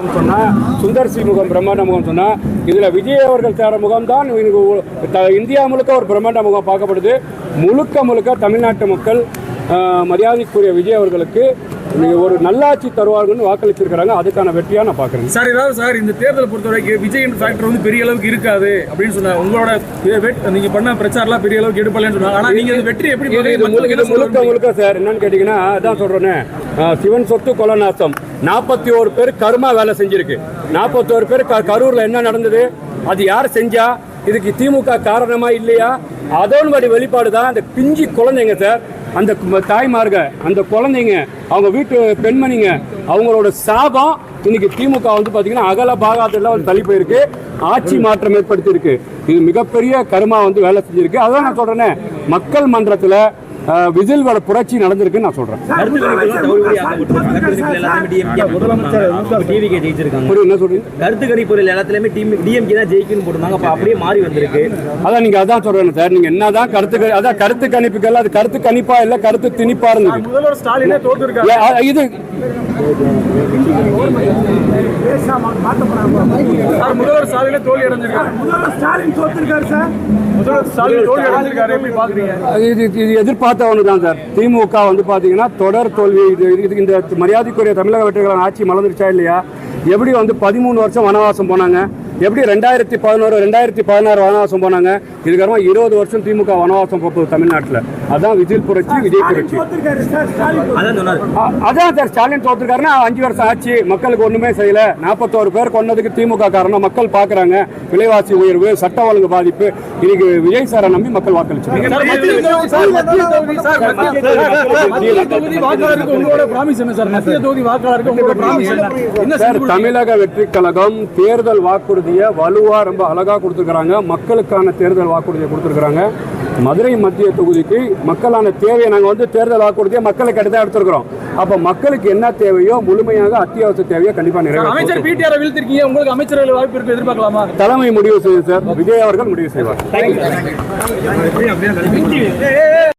முகம் சொன்னா, சுந்தர் சி முகம் பிரம்மாண்ட முகம் சொன்னா, இதுல விஜய் அவர்கள் தேட முகம் தான் இந்தியா முழுக்க ஒரு பிரம்மாண்ட முகம் பார்க்கப்படுது. முழுக்க முழுக்க தமிழ்நாட்டு மக்கள் மரியாதைக்குரிய விஜய் அவர்களுக்கு ஒரு நல்லாட்சி தருவார்கள்னு வாக்களிச்சிருக்கிறாங்க. அதுக்கான வெற்றியா நான் பாக்குறேன் சார். ஏதாவது சார் இந்த தேர்தலை பொறுத்தவரைக்கும் விஜயின் ஃபேக்டர் வந்து பெரிய அளவுக்கு இருக்காது அப்படின்னு சொன்னாங்க. உங்களோட நீங்க பண்ண பிரச்சாரம்லாம் பெரிய அளவுக்கு எடுப்பலன்னு சொன்னாங்க. ஆனா நீங்க வெற்றி எப்படி முழுக்க முழுக்க சார் என்னன்னு கேட்டீங்கன்னா, அதான் சொல்றேன், சிவன் சொத்து கொலை நாசம் 41 பேர் கருமா வேலை செஞ்சிருக்கு. 41 பேர் கரூர்ல என்ன நடந்தது, அது யார் செஞ்சா, இதுக்கு திமுக காரணமா இல்லையா, அதோன்படி வெளிப்பாடு தான் அந்த பிஞ்சு குழந்தைங்க சார், அந்த தாய்மார்க, அந்த குழந்தைங்க, அவங்க வீட்டு பெண்மணிங்க, அவங்களோட சாபம் இன்னைக்கு திமுக வந்து பாத்தீங்கன்னா அகல பாகாதெல்லாம் வந்து தள்ளி போயிருக்கு, ஆட்சி மாற்றம் ஏற்படுத்தி இருக்கு. இது மிகப்பெரிய கருமா வந்து வேலை செஞ்சிருக்கு. அதான் நான் சொல்றேன், மக்கள் மன்றத்துல விஜில் புரட்சி நடந்திருக்குன்னு நான் சொல்றேன். கருத்து கணிப்புகள் எல்லாத்துலயுமே டிஎம்கே தான் ஜெயிக்குன்னு போட்டுருந்தாங்க. அப்ப அப்படியே மாறி வந்திருக்கு. அதான் நீங்க அதான் சொல்றேன் சார், நீங்க என்னதான் கருத்து கணிப்புகள், அது கருத்து கணிப்பா இல்ல கருத்து திணிப்பா இருந்தது. முதல்வர் ஸ்டாலினே தோத்துருக்காரு. இது முதல்வர் ஸ்டாலினே தோல்வி அடைஞ்சிருக்காரு. முதல்வர் ஸ்டாலின் தோத்துருக்காரு சார். முதல்வர் ஸ்டாலின் தோல்வி அடைஞ்சிருக்காரு. எப்படி பாக்குறீங்க? இது எதிர்பார்த்த ஒன்று தான் சார். திமுக வந்து பாத்தீங்கன்னா தொடர் தோல்வி. இந்த மரியாதைக்குரிய தமிழக வெற்றிகளான ஆட்சி மலர்ந்துருச்சா இல்லையா? எப்படி வந்து 13 வருஷம் வனவாசம் போனாங்க, எப்படி 2011 2016 வனவாசம் போனாங்க, இதுக்கப்புறமா 20 வருஷம் திமுக வனவாசம் போகுது தமிழ்நாட்டில். அதான் விஜய் புரட்சி, விஜய் புரட்சி. அதான் சார் ஸ்டாலின் தோத்துருக்காருன்னா 5 வருஷம் ஆச்சு, மக்களுக்கு ஒண்ணுமே செய்யல. 41 பேர் கொண்டதுக்கு திமுக காரணம். மக்கள் பாக்குறாங்க விலைவாசி உயர்வு, சட்ட ஒழுங்கு பாதிப்பு. இன்னைக்கு விஜய் சாரை நம்பி மக்கள் வாக்களிச்சாங்க. தமிழக வெற்றி கழகம் தேர்தல் வாக்குறுதியை வலுவா ரொம்ப அழகா கொடுத்துருக்காங்க. மக்களுக்கான தேர்தல் வாக்குறுதியை கொடுத்துருக்காங்க. மதுரை மத்திய தொகுதிக்கு மக்களான தேவையை நாங்கள் வந்து தேர்தல் வாக்குறுதியை மக்களுக்கு அடுத்த எடுத்துருக்கிறோம். அப்ப மக்களுக்கு என்ன தேவையோ முழுமையாக அத்தியாவசிய தேவையோ கண்டிப்பா நிறைவேறும். அமைச்சர் பிடிஆர் வீழ்த்திருக்கீங்க, உங்களுக்கு அமைச்சர்கள் வாய்ப்பு இருக்கு, எதிர்பார்க்கலாமா? தலைமை முடிவு செய்யும் சார், விஜய் அவர்கள் முடிவு செய்வார்.